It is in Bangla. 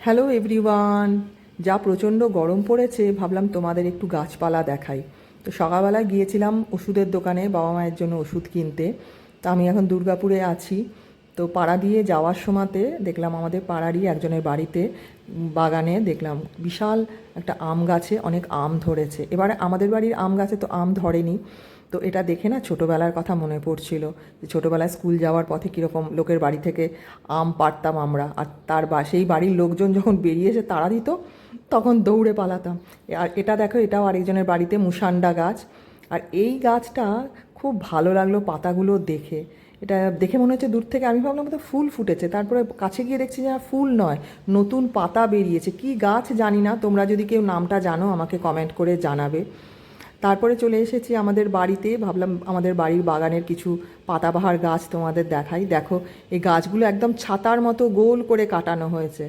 Hello everyone. যা প্রচণ্ড গরম পড়েছে, ভাবলাম তোমাদের একটু গাছপালা দেখাই। তো সকালবেলা গিয়েছিলাম ওষুধের দোকানে বাবা মায়ের জন্য ওষুধ কিনতে। তো আমি এখন দুর্গাপুরে আছি। তো পাড়া দিয়ে যাওয়ার সময়তে দেখলাম আমাদের পাড়ারই একজনের বাড়িতে বাগানে দেখলাম বিশাল একটা আম গাছে অনেক আম ধরেছে। এবারে আমাদের বাড়ির আম গাছে তো আম ধরেনি। তো এটা দেখে না ছোটোবেলার কথা মনে পড়ছিল, যে ছোটোবেলায় স্কুল যাওয়ার পথে কীরকম লোকের বাড়ি থেকে আম পাড়তাম আমরা, আর সেই বাড়ির লোকজন যখন বেরিয়ে এসে তাড়া দিত তখন দৌড়ে পালাতাম। আর এটা দেখো, এটাও আরেকজনের বাড়িতে মুসান্ডা গাছ। আর এই গাছটা খুব ভালো লাগলো পাতাগুলো দেখে। এটা দেখে মনে হচ্ছে দূর থেকে, আমি ভাবলাম তো ফুল ফুটেছে, তারপরে কাছে গিয়ে দেখছি যে ফুল নয়, নতুন পাতা বেরিয়েছে। কি গাছ জানি না, তোমরা যদি কেউ নামটা জানো আমাকে কমেন্ট করে জানাবে। তারপরে চলে এসেছি আমাদের বাড়িতে, ভাবলাম আমাদের বাড়ির বাগানের কিছু পাতাবাহার গাছ তোমাদের দেখাই। দেখো, এই গাছগুলো একদম ছাতার মতো গোল করে কাটানো হয়েছে।